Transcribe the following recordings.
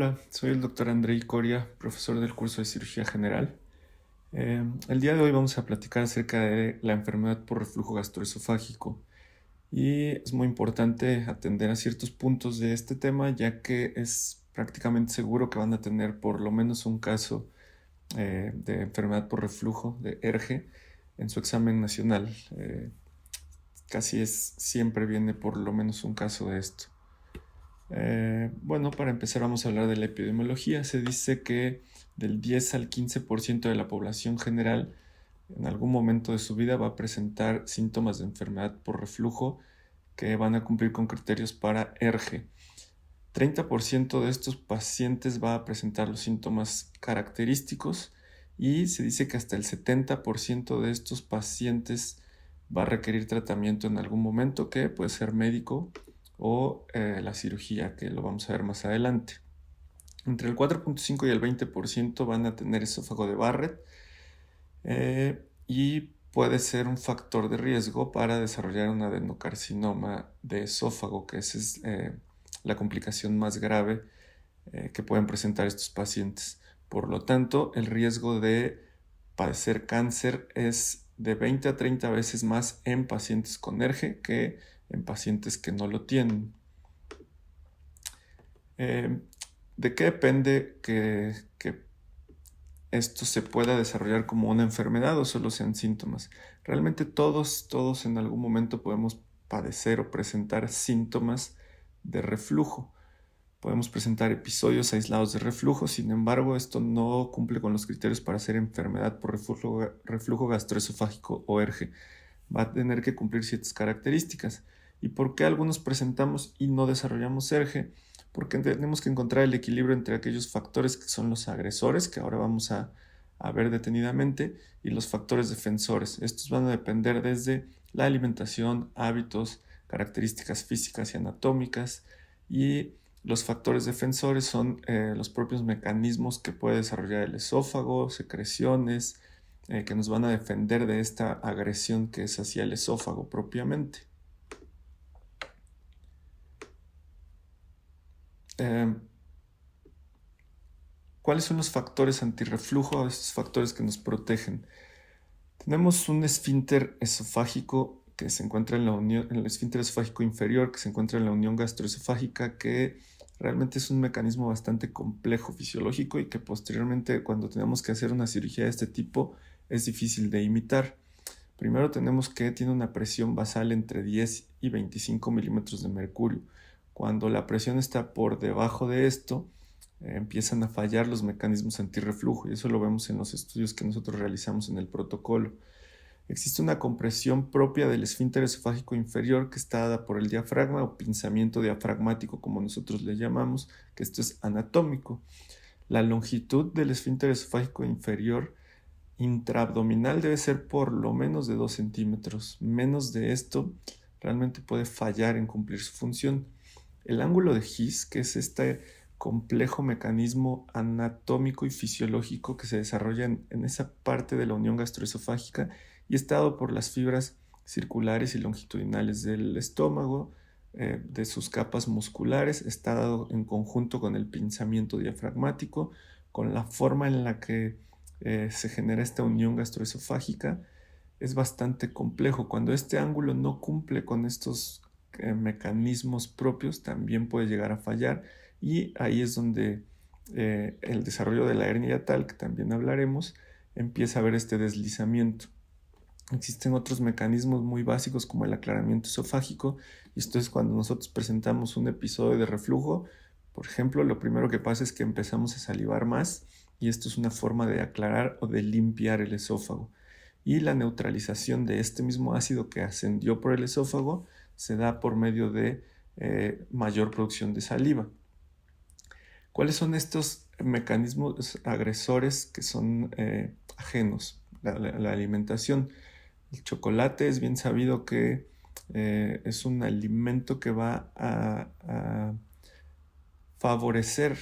Hola, soy el doctor Andrei Coria, profesor del curso de Cirugía General. El día de hoy vamos a platicar acerca de la enfermedad por reflujo gastroesofágico y es muy importante atender a ciertos puntos de este tema, ya que es prácticamente seguro que van a tener por lo menos un caso de enfermedad por reflujo, de ERGE, en su examen nacional. Casi siempre viene por lo menos un caso de esto. Bueno, para empezar vamos a hablar de la epidemiología. Se dice que del 10 al 15% de la población general en algún momento de su vida va a presentar síntomas de enfermedad por reflujo que van a cumplir con criterios para ERGE. 30% de estos pacientes va a presentar los síntomas característicos y se dice que hasta el 70% de estos pacientes va a requerir tratamiento en algún momento, que puede ser médico o la cirugía, que lo vamos a ver más adelante. Entre el 4.5 y el 20% van a tener esófago de Barrett y puede ser un factor de riesgo para desarrollar un adenocarcinoma de esófago, que esa es la complicación más grave que pueden presentar estos pacientes. Por lo tanto, el riesgo de padecer cáncer es de 20 a 30 veces más en pacientes con ERGE que en pacientes que no lo tienen. ¿De qué depende que esto se pueda desarrollar como una enfermedad o solo sean síntomas? Realmente todos en algún momento podemos padecer o presentar síntomas de reflujo. Podemos presentar episodios aislados de reflujo, sin embargo, esto no cumple con los criterios para ser enfermedad por reflujo gastroesofágico o ERGE. Va a tener que cumplir ciertas características. ¿Y por qué algunos presentamos y no desarrollamos ERGE? Porque tenemos que encontrar el equilibrio entre aquellos factores que son los agresores, que ahora vamos a ver detenidamente, y los factores defensores. Estos van a depender desde la alimentación, hábitos, características físicas y anatómicas, y los factores defensores son los propios mecanismos que puede desarrollar el esófago, secreciones, que nos van a defender de esta agresión que es hacia el esófago propiamente. ¿Cuáles son los factores antirreflujo? Estos factores que nos protegen. Tenemos un esfínter esofágico que se encuentra en la unión, el esfínter esofágico inferior, que se encuentra en la unión gastroesofágica, que realmente es un mecanismo bastante complejo fisiológico y que posteriormente, cuando tenemos que hacer una cirugía de este tipo, es difícil de imitar. Primero tenemos que tiene una presión basal entre 10 y 25 milímetros de mercurio. Cuando la presión está por debajo de esto, empiezan a fallar los mecanismos antirreflujo, y eso lo vemos en los estudios que nosotros realizamos en el protocolo. Existe una compresión propia del esfínter esofágico inferior que está dada por el diafragma o pinzamiento diafragmático, como nosotros le llamamos, que esto es anatómico. La longitud del esfínter esofágico inferior intraabdominal debe ser por lo menos de 2 centímetros. Menos de esto realmente puede fallar en cumplir su función. El ángulo de His, que es este complejo mecanismo anatómico y fisiológico que se desarrolla en esa parte de la unión gastroesofágica y está dado por las fibras circulares y longitudinales del estómago, de sus capas musculares, está dado en conjunto con el pinzamiento diafragmático, con la forma en la que se genera esta unión gastroesofágica. Es bastante complejo. Cuando este ángulo no cumple con estos mecanismos propios, también puede llegar a fallar, y ahí es donde el desarrollo de la hernia hiatal, que también hablaremos, empieza a haber este deslizamiento. Existen otros mecanismos muy básicos como el aclaramiento esofágico, y esto es cuando nosotros presentamos un episodio de reflujo. Por ejemplo, lo primero que pasa es que empezamos a salivar más, y esto es una forma de aclarar o de limpiar el esófago. Y la neutralización de este mismo ácido que ascendió por el esófago se da por medio de mayor producción de saliva. ¿Cuáles son estos mecanismos agresores que son ajenos? La alimentación. El chocolate es bien sabido que es un alimento que va a favorecer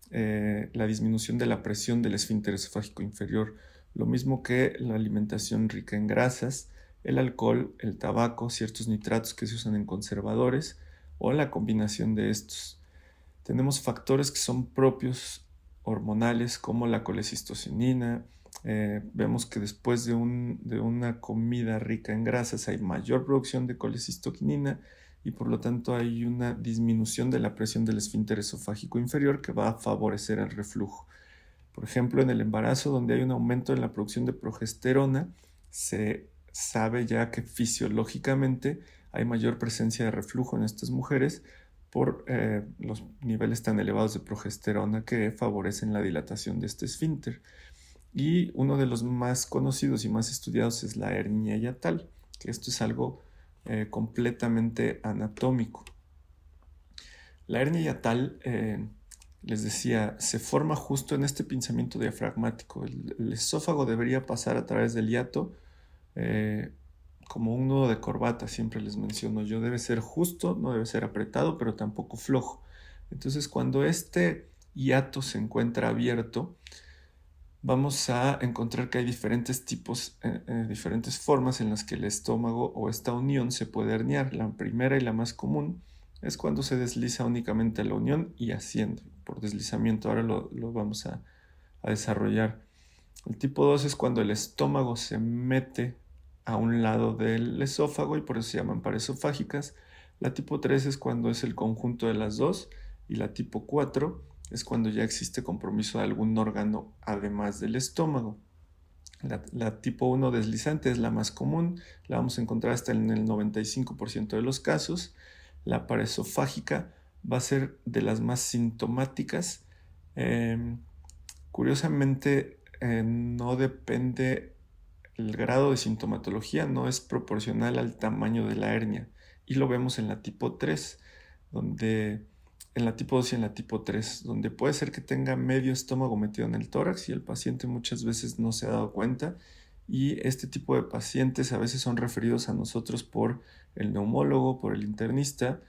la disminución de la presión del esfínter esofágico inferior, lo mismo que la alimentación rica en grasas, el alcohol, el tabaco, ciertos nitratos que se usan en conservadores o la combinación de estos. Tenemos factores que son propios hormonales como la colecistocinina. Vemos que después de una comida rica en grasas hay mayor producción de colecistoquinina y por lo tanto hay una disminución de la presión del esfínter esofágico inferior que va a favorecer el reflujo. Por ejemplo, en el embarazo, donde hay un aumento en la producción de progesterona, se sabe ya que fisiológicamente hay mayor presencia de reflujo en estas mujeres por los niveles tan elevados de progesterona que favorecen la dilatación de este esfínter. Y uno de los más conocidos y más estudiados es la hernia hiatal, que esto es algo completamente anatómico. La hernia hiatal, les decía, se forma justo en este pinzamiento diafragmático. El esófago debería pasar a través del hiato como un nudo de corbata, siempre les menciono yo. Debe ser justo, no debe ser apretado, pero tampoco flojo. Entonces, cuando este hiato se encuentra abierto, vamos a encontrar que hay diferentes tipos, diferentes formas en las que el estómago o esta unión se puede herniar. La primera y la más común es cuando se desliza únicamente la unión y asciende por deslizamiento. Ahora lo vamos a desarrollar. El tipo 2 es cuando el estómago se mete a un lado del esófago y por eso se llaman paraesofágicas. La tipo 3 es cuando es el conjunto de las dos y la tipo 4 es cuando ya existe compromiso de algún órgano además del estómago. La tipo 1 deslizante es la más común, la vamos a encontrar hasta en el 95% de los casos. La paraesofágica va a ser de las más sintomáticas. Curiosamente, no depende, el grado de sintomatología no es proporcional al tamaño de la hernia. Y lo vemos en la tipo 3, en la tipo 2 y en la tipo 3, donde puede ser que tenga medio estómago metido en el tórax y el paciente muchas veces no se ha dado cuenta. Y este tipo de pacientes a veces son referidos a nosotros por el neumólogo, por el internista,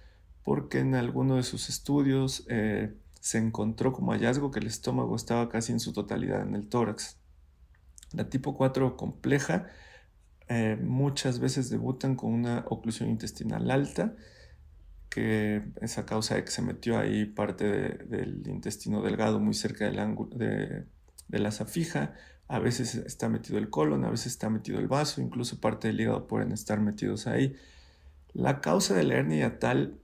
porque en alguno de sus estudios se encontró como hallazgo que el estómago estaba casi en su totalidad en el tórax. La tipo 4 compleja muchas veces debutan con una oclusión intestinal alta, que es a causa de que se metió ahí parte del intestino delgado muy cerca del ángulo de la safija. A veces está metido el colon, a veces está metido el vaso, incluso parte del hígado pueden estar metidos ahí. La causa de la hernia hiatal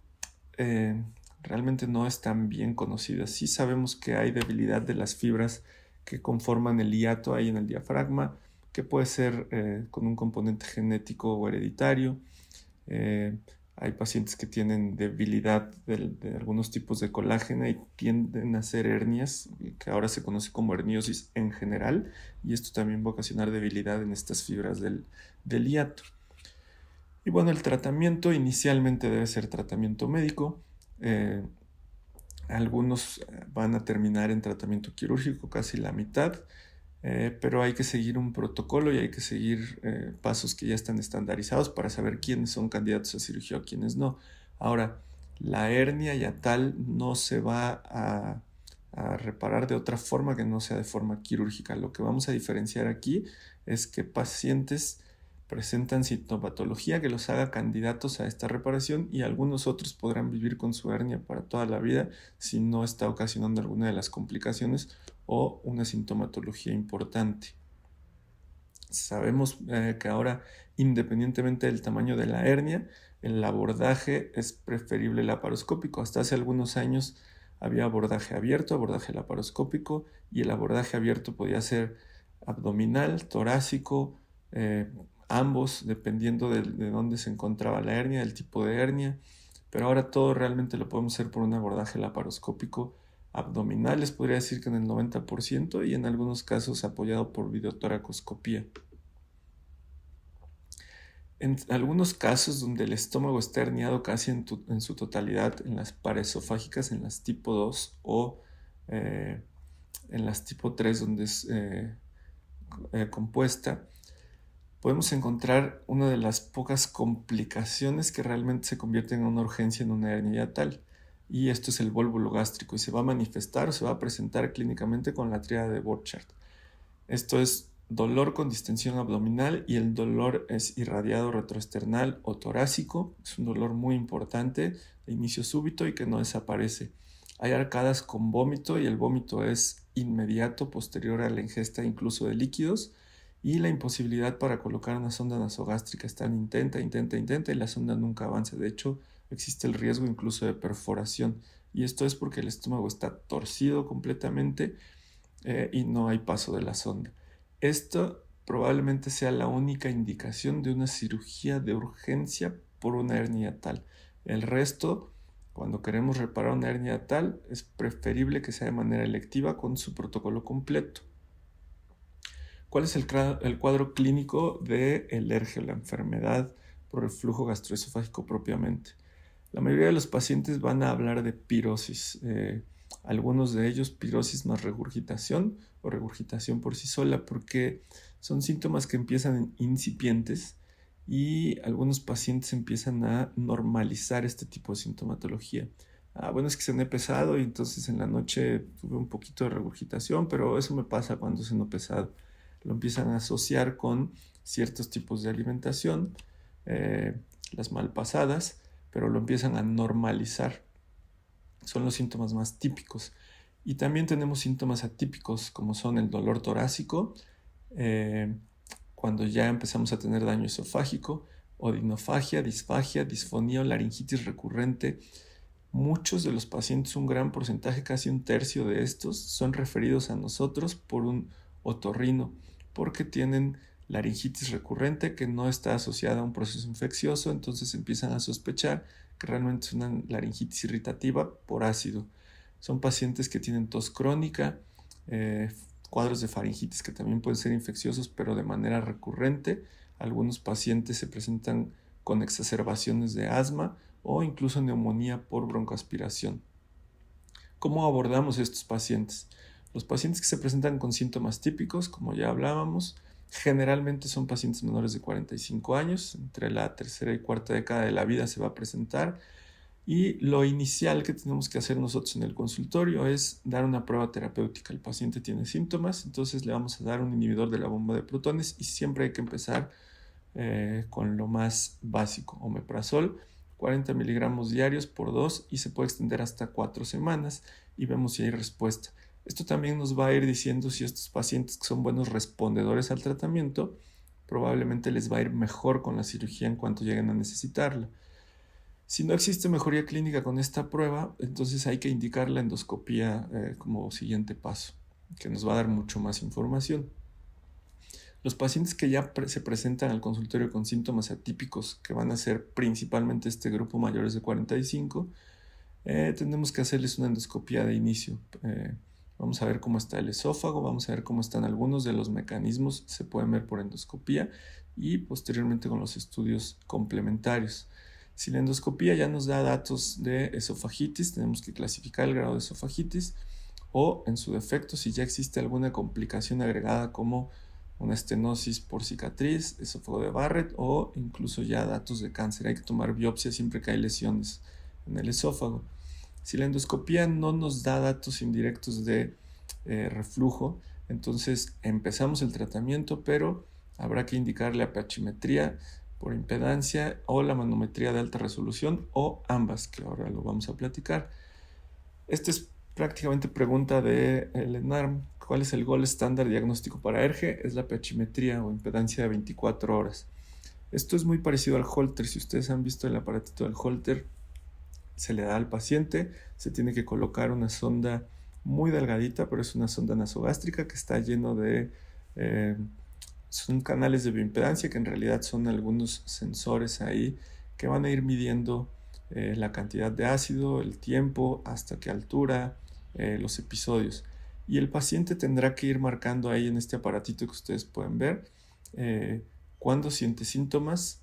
realmente no es tan bien conocida. Sí sabemos que hay debilidad de las fibras que conforman el hiato ahí en el diafragma, que puede ser con un componente genético o hereditario. Hay pacientes que tienen debilidad de algunos tipos de colágeno y tienden a hacer hernias, que ahora se conoce como herniosis en general, y esto también va a ocasionar debilidad en estas fibras del hiato. Y bueno, el tratamiento inicialmente debe ser tratamiento médico. Algunos van a terminar en tratamiento quirúrgico, casi la mitad, pero hay que seguir un protocolo y hay que seguir pasos que ya están estandarizados para saber quiénes son candidatos a cirugía o quiénes no. Ahora, la hernia hiatal no se va a reparar de otra forma que no sea de forma quirúrgica. Lo que vamos a diferenciar aquí es que pacientes presentan sintomatología que los haga candidatos a esta reparación y algunos otros podrán vivir con su hernia para toda la vida si no está ocasionando alguna de las complicaciones o una sintomatología importante. Sabemos que ahora, independientemente del tamaño de la hernia, el abordaje es preferible laparoscópico. Hasta hace algunos años había abordaje abierto, abordaje laparoscópico, y el abordaje abierto podía ser abdominal, torácico, ambos, dependiendo de dónde se encontraba la hernia, del tipo de hernia, pero ahora todo realmente lo podemos hacer por un abordaje laparoscópico abdominal, les podría decir que en el 90% y en algunos casos apoyado por videotoracoscopía. En algunos casos donde el estómago está herniado casi en su totalidad, en las paraesofágicas, en las tipo 2 o en las tipo 3 donde es compuesta, podemos encontrar una de las pocas complicaciones que realmente se convierten en una urgencia en una hernia hiatal. Y esto es el vólvulo gástrico y se va a manifestar o se va a presentar clínicamente con la tríada de Borchardt. Esto es dolor con distensión abdominal y el dolor es irradiado retroesternal o torácico. Es un dolor muy importante de inicio súbito y que no desaparece. Hay arcadas con vómito y el vómito es inmediato, posterior a la ingesta incluso de líquidos, y la imposibilidad para colocar una sonda nasogástrica. Están intenta y la sonda nunca avanza. De hecho, existe el riesgo incluso de perforación, y esto es porque el estómago está torcido completamente y no hay paso de la sonda. Esto probablemente sea la única indicación de una cirugía de urgencia por una hernia tal. El resto, cuando queremos reparar una hernia tal, es preferible que sea de manera electiva con su protocolo completo. ¿Cuál es el cuadro clínico de ELERGE, la enfermedad por reflujo gastroesofágico propiamente? La mayoría de los pacientes van a hablar de pirosis. Algunos de ellos pirosis más regurgitación o regurgitación por sí sola, porque son síntomas que empiezan incipientes y algunos pacientes empiezan a normalizar este tipo de sintomatología. Bueno, es que cené pesado y entonces en la noche tuve un poquito de regurgitación, pero eso me pasa cuando ceno pesado. Lo empiezan a asociar con ciertos tipos de alimentación, las malpasadas, pero lo empiezan a normalizar. Son los síntomas más típicos. Y también tenemos síntomas atípicos, como son el dolor torácico, cuando ya empezamos a tener daño esofágico, odinofagia, disfagia, disfonía o laringitis recurrente. Muchos de los pacientes, un gran porcentaje, casi un tercio de estos, son referidos a nosotros por un otorrino, porque tienen laringitis recurrente que no está asociada a un proceso infeccioso, entonces empiezan a sospechar que realmente es una laringitis irritativa por ácido. Son pacientes que tienen tos crónica, cuadros de faringitis que también pueden ser infecciosos, pero de manera recurrente. Algunos pacientes se presentan con exacerbaciones de asma o incluso neumonía por broncoaspiración. ¿Cómo abordamos estos pacientes? Los pacientes que se presentan con síntomas típicos, como ya hablábamos, generalmente son pacientes menores de 45 años, entre la tercera y cuarta década de la vida se va a presentar, y lo inicial que tenemos que hacer nosotros en el consultorio es dar una prueba terapéutica. El paciente tiene síntomas, entonces le vamos a dar un inhibidor de la bomba de protones y siempre hay que empezar con lo más básico, omeprazol, 40 miligramos diarios por 2 y se puede extender hasta 4 semanas y vemos si hay respuesta. Esto también nos va a ir diciendo si estos pacientes que son buenos respondedores al tratamiento, probablemente les va a ir mejor con la cirugía en cuanto lleguen a necesitarla. Si no existe mejoría clínica con esta prueba, entonces hay que indicar la endoscopía como siguiente paso, que nos va a dar mucho más información. Los pacientes que ya se presentan al consultorio con síntomas atípicos, que van a ser principalmente este grupo mayores de 45, tenemos que hacerles una endoscopía de inicio. Vamos a ver cómo está el esófago, vamos a ver cómo están algunos de los mecanismos, se pueden ver por endoscopía y posteriormente con los estudios complementarios. Si la endoscopía ya nos da datos de esofagitis, tenemos que clasificar el grado de esofagitis o, en su defecto, si ya existe alguna complicación agregada como una estenosis por cicatriz, esófago de Barrett o incluso ya datos de cáncer. Hay que tomar biopsia siempre que hay lesiones en el esófago. Si la endoscopía no nos da datos indirectos de reflujo, entonces empezamos el tratamiento, pero habrá que indicarle a pH por impedancia o la manometría de alta resolución o ambas, que ahora lo vamos a platicar. Esta es prácticamente pregunta de el ENARM. ¿Cuál es el gold estándar diagnóstico para ERGE? Es la pH o impedancia de 24 horas. Esto es muy parecido al Holter. Si ustedes han visto el aparatito del Holter, se le da al paciente, se tiene que colocar una sonda muy delgadita, pero es una sonda nasogástrica que está lleno de... son canales de bioimpedancia que en realidad son algunos sensores ahí que van a ir midiendo la cantidad de ácido, el tiempo, hasta qué altura, los episodios. Y el paciente tendrá que ir marcando ahí en este aparatito que ustedes pueden ver cuándo siente síntomas,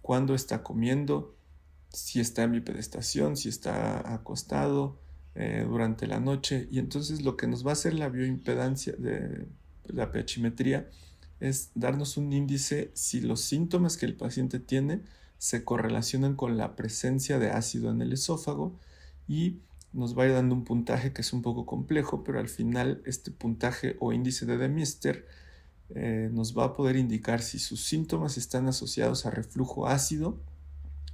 cuándo está comiendo, si está en bipedestación, si está acostado durante la noche. Y entonces lo que nos va a hacer la bioimpedancia de la pH es darnos un índice si los síntomas que el paciente tiene se correlacionan con la presencia de ácido en el esófago, y nos va a ir dando un puntaje que es un poco complejo, pero al final este puntaje o índice de Demister nos va a poder indicar si sus síntomas están asociados a reflujo ácido.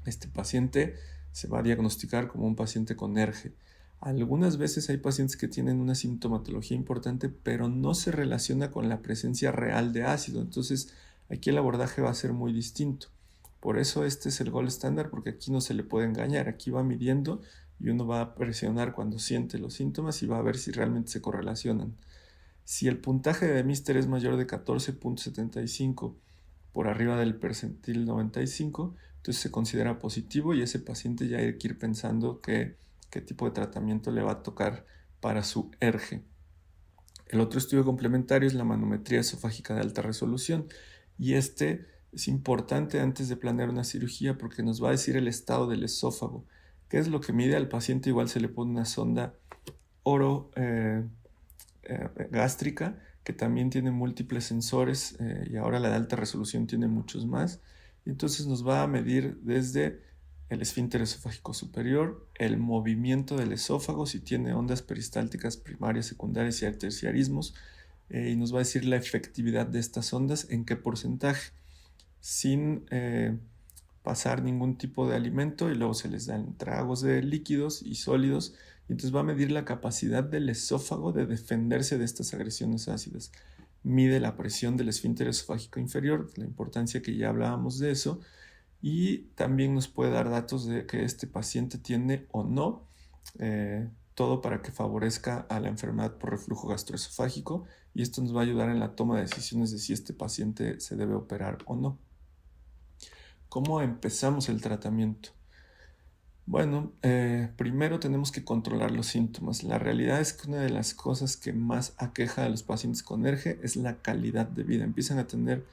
Este paciente se va a diagnosticar como un paciente con ERGE. Algunas veces hay pacientes que tienen una sintomatología importante, pero no se relaciona con la presencia real de ácido. Entonces, aquí el abordaje va a ser muy distinto. Por eso este es el gold estándar, porque aquí no se le puede engañar. Aquí va midiendo y uno va a presionar cuando siente los síntomas y va a ver si realmente se correlacionan. Si el puntaje de Mister es mayor de 14.75 por arriba del percentil 95, entonces se considera positivo y ese paciente ya hay que ir pensando qué tipo de tratamiento le va a tocar para su ERGE. El otro estudio complementario es la manometría esofágica de alta resolución y este es importante antes de planear una cirugía porque nos va a decir el estado del esófago. ¿Qué es lo que mide? Al paciente igual se le pone una sonda oro gástrica que también tiene múltiples sensores y ahora la de alta resolución tiene muchos más. Y entonces nos va a medir desde el esfínter esofágico superior, el movimiento del esófago, si tiene ondas peristálticas primarias, secundarias y terciarismos, y nos va a decir la efectividad de estas ondas, en qué porcentaje, sin pasar ningún tipo de alimento, y luego se les dan tragos de líquidos y sólidos, y entonces va a medir la capacidad del esófago de defenderse de estas agresiones ácidas. Mide la presión del esfínter esofágico inferior, la importancia que ya hablábamos de eso, y también nos puede dar datos de que este paciente tiene o no, todo para que favorezca a la enfermedad por reflujo gastroesofágico, y esto nos va a ayudar en la toma de decisiones de si este paciente se debe operar o no. ¿Cómo empezamos el tratamiento? Bueno, primero tenemos que controlar los síntomas. La realidad es que una de las cosas que más aqueja a los pacientes con ERGE es la calidad de vida. Empiezan a tener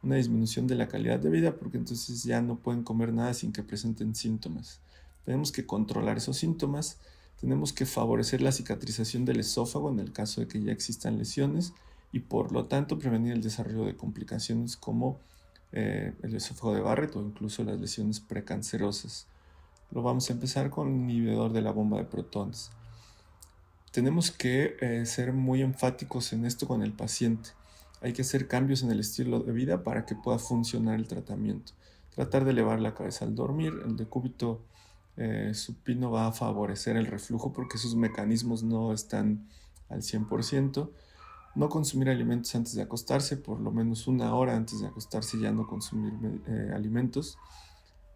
una disminución de la calidad de vida porque entonces ya no pueden comer nada sin que presenten síntomas. Tenemos que controlar esos síntomas, tenemos que favorecer la cicatrización del esófago en el caso de que ya existan lesiones y por lo tanto prevenir el desarrollo de complicaciones como el esófago de Barrett o incluso las lesiones precancerosas. Lo vamos a empezar con un inhibidor de la bomba de protones. Tenemos que ser muy enfáticos en esto con el paciente. Hay que hacer cambios en el estilo de vida para que pueda funcionar el tratamiento. Tratar de elevar la cabeza al dormir. El decúbito supino va a favorecer el reflujo porque sus mecanismos no están al 100%. No consumir alimentos antes de acostarse, por lo menos una hora antes de acostarse ya no consumir alimentos.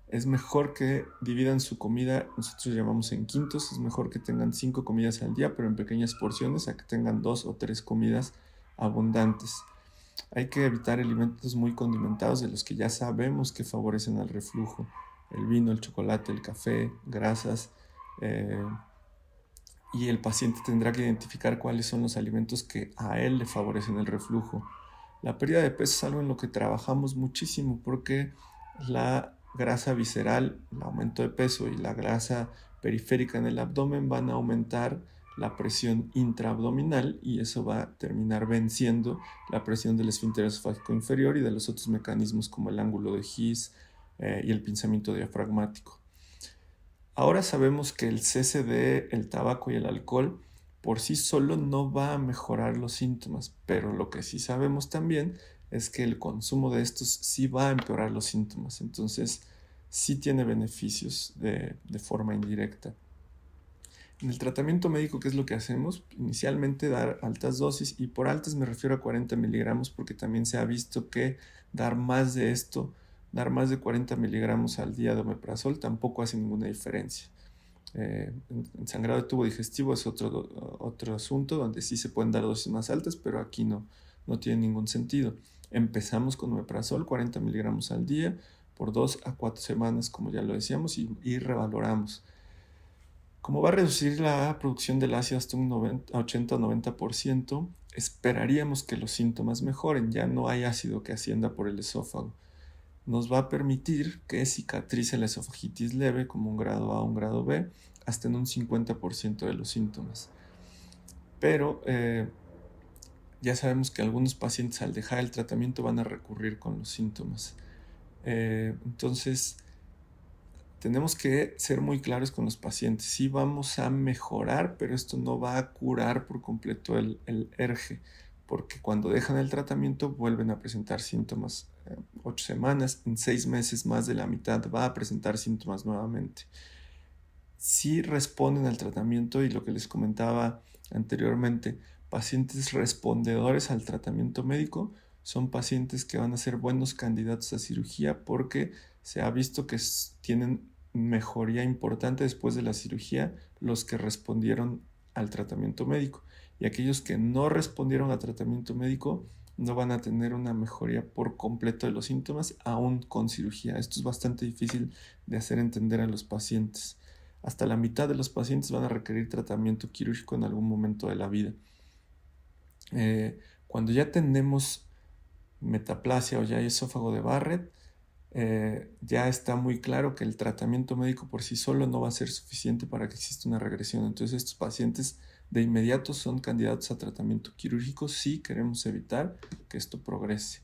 Es mejor que dividan su comida, nosotros llamamos en quintos, es mejor que tengan 5 comidas al día, pero en pequeñas porciones, a que tengan 2 o 3 comidas abundantes. Hay que evitar alimentos muy condimentados de los que ya sabemos que favorecen al reflujo. El vino, el chocolate, el café, grasas. Y el paciente tendrá que identificar cuáles son los alimentos que a él le favorecen el reflujo. La pérdida de peso es algo en lo que trabajamos muchísimo porque la grasa visceral, el aumento de peso y la grasa periférica en el abdomen van a aumentar la presión intraabdominal y eso va a terminar venciendo la presión del esfínter esofágico inferior y de los otros mecanismos como el ángulo de His y el pinzamiento diafragmático. Ahora sabemos que el cese del tabaco y el alcohol por sí solo no va a mejorar los síntomas, pero lo que sí sabemos también es que el consumo de estos sí va a empeorar los síntomas, entonces sí tiene beneficios de forma indirecta. En el tratamiento médico, ¿qué es lo que hacemos? Inicialmente dar altas dosis, y por altas me refiero a 40 miligramos porque también se ha visto que dar más de esto, dar más de 40 miligramos al día de omeprazol tampoco hace ninguna diferencia. En sangrado de tubo digestivo es otro asunto donde sí se pueden dar dosis más altas, pero aquí no tiene ningún sentido. Empezamos con omeprazol, 40 miligramos al día, por 2 a 4 semanas, como ya lo decíamos, y revaloramos. Como va a reducir la producción del ácido hasta un 80 o 90%, esperaríamos que los síntomas mejoren, ya no hay ácido que ascienda por el esófago. Nos va a permitir que cicatrice la esofagitis leve como un grado A o un grado B hasta en un 50% de los síntomas. Pero ya sabemos que algunos pacientes al dejar el tratamiento van a recurrir con los síntomas. Entonces, tenemos que ser muy claros con los pacientes. Sí vamos a mejorar, pero esto no va a curar por completo el ERGE, porque cuando dejan el tratamiento vuelven a presentar síntomas. 8 semanas, en 6 meses más de la mitad va a presentar síntomas nuevamente. sí responden al tratamiento, y lo que les comentaba anteriormente, pacientes respondedores al tratamiento médico son pacientes que van a ser buenos candidatos a cirugía porque se ha visto que tienen mejoría importante después de la cirugía los que respondieron al tratamiento médico, y aquellos que no respondieron al tratamiento médico no van a tener una mejoría por completo de los síntomas aún con cirugía. Esto es bastante difícil de hacer entender a los pacientes. Hasta la mitad de los pacientes van a requerir tratamiento quirúrgico en algún momento de la vida. Cuando ya tenemos metaplasia o ya hay esófago de Barrett, ya está muy claro que el tratamiento médico por sí solo no va a ser suficiente para que exista una regresión. Entonces estos pacientes de inmediato son candidatos a tratamiento quirúrgico si queremos evitar que esto progrese.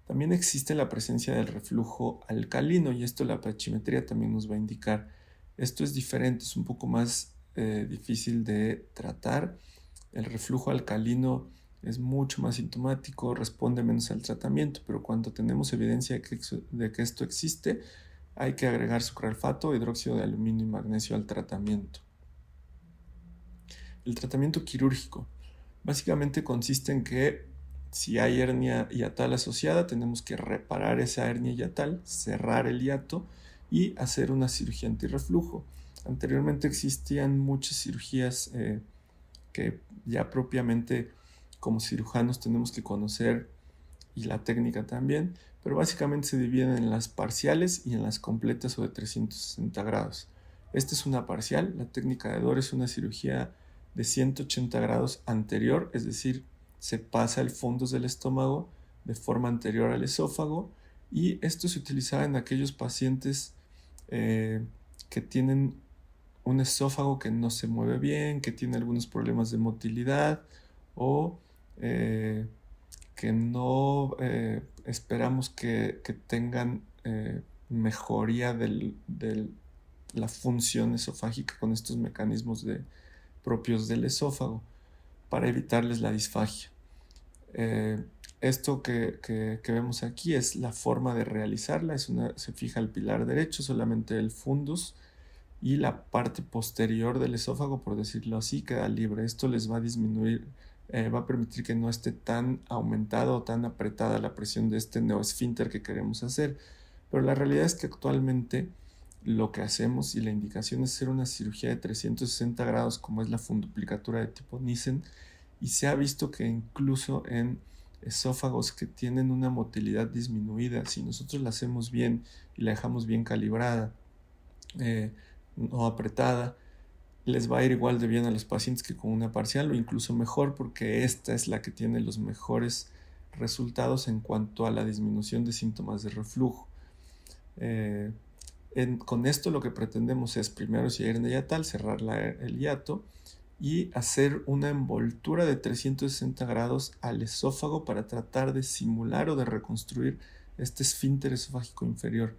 También existe la presencia del reflujo alcalino, y esto la pachymetría también nos va a indicar. Esto es diferente, es un poco más difícil de tratar. El reflujo alcalino es mucho más sintomático, responde menos al tratamiento, pero cuando tenemos evidencia de que esto existe, hay que agregar sucralfato, hidróxido de aluminio y magnesio al tratamiento. El tratamiento quirúrgico básicamente consiste en que si hay hernia hiatal asociada, tenemos que reparar esa hernia hiatal, cerrar el hiato y hacer una cirugía antirreflujo. Anteriormente existían muchas cirugías que ya propiamente como cirujanos tenemos que conocer, y la técnica también, pero básicamente se dividen en las parciales y en las completas o de 360 grados. Esta es una parcial. La técnica de Dor es una cirugía de 180 grados anterior, es decir, se pasa el fundus del estómago de forma anterior al esófago, y esto se utilizaba en aquellos pacientes que tienen un esófago que no se mueve bien, que tiene algunos problemas de motilidad, o que no esperamos que tengan mejoría de la función esofágica con estos mecanismos propios del esófago, para evitarles la disfagia. Esto que vemos aquí es la forma de realizarla. Se fija el pilar derecho, solamente el fundus, y la parte posterior del esófago, por decirlo así, queda libre. Esto les va a disminuir, va a permitir que no esté tan aumentada o tan apretada la presión de este neoesfínter que queremos hacer. Pero la realidad es que actualmente lo que hacemos, y la indicación, es hacer una cirugía de 360 grados, como es la funduplicatura de tipo Nissen, y se ha visto que incluso en esófagos que tienen una motilidad disminuida, si nosotros la hacemos bien y la dejamos bien calibrada, no apretada, les va a ir igual de bien a los pacientes que con una parcial, o incluso mejor, porque esta es la que tiene los mejores resultados en cuanto a la disminución de síntomas de reflujo. Con esto lo que pretendemos es, primero, si hay hernia hiatal, cerrar el hiato y hacer una envoltura de 360 grados al esófago para tratar de simular o de reconstruir este esfínter esofágico inferior.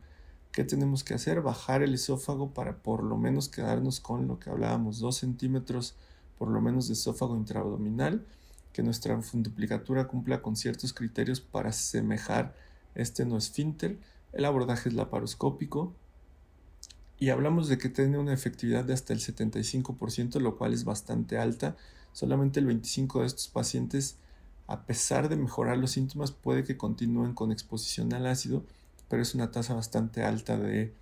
¿Qué tenemos que hacer? Bajar el esófago para por lo menos quedarnos con lo que hablábamos, 2 centímetros por lo menos de esófago intraabdominal, que nuestra funduplicatura cumpla con ciertos criterios para asemejar este noesfínter. El abordaje es laparoscópico, y hablamos de que tiene una efectividad de hasta el 75%, lo cual es bastante alta. Solamente el 25% de estos pacientes, a pesar de mejorar los síntomas, puede que continúen con exposición al ácido, pero es una tasa bastante alta de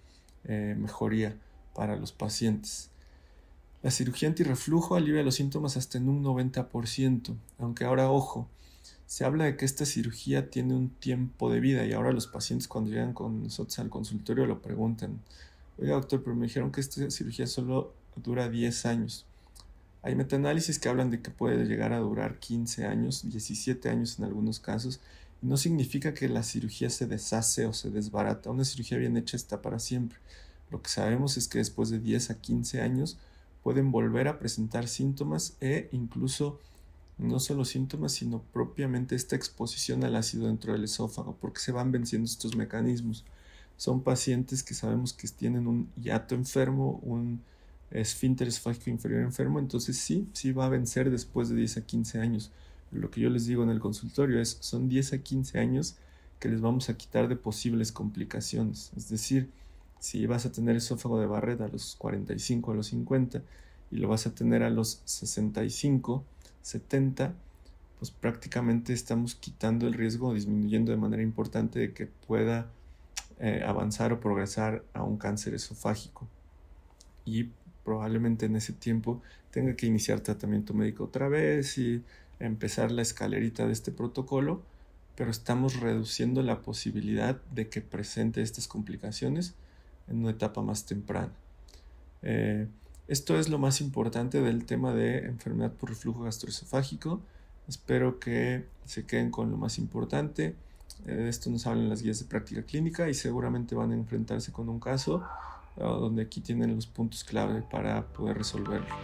mejoría para los pacientes. La cirugía antirreflujo alivia los síntomas hasta en un 90%, aunque ahora, ojo, se habla de que esta cirugía tiene un tiempo de vida, y ahora los pacientes cuando llegan con nosotros al consultorio lo preguntan: oiga, doctor, pero me dijeron que esta cirugía solo dura 10 años. Hay metaanálisis que hablan de que puede llegar a durar 15 años, 17 años en algunos casos, y no significa que la cirugía se deshace o se desbarata. Una cirugía bien hecha está para siempre. Lo que sabemos es que después de 10 a 15 años pueden volver a presentar síntomas, e incluso no solo síntomas, sino propiamente esta exposición al ácido dentro del esófago, porque se van venciendo estos mecanismos. Son pacientes que sabemos que tienen un hiato enfermo, un esfínter esofágico inferior enfermo, entonces sí va a vencer después de 10 a 15 años. Lo que yo les digo en el consultorio es, son 10 a 15 años que les vamos a quitar de posibles complicaciones. Es decir, Si vas a tener esófago de Barrett a los 45, a los 50, y lo vas a tener a los 65, 70, pues prácticamente estamos quitando el riesgo, disminuyendo de manera importante de que pueda avanzar o progresar a un cáncer esofágico. Y probablemente en ese tiempo tenga que iniciar tratamiento médico otra vez y empezar la escalerita de este protocolo, pero estamos reduciendo la posibilidad de que presente estas complicaciones en una etapa más temprana. Esto es lo más importante del tema de enfermedad por reflujo gastroesofágico. Espero que se queden con lo más importante. De esto nos hablan las guías de práctica clínica y seguramente van a enfrentarse con un caso donde aquí tienen los puntos clave para poder resolverlo.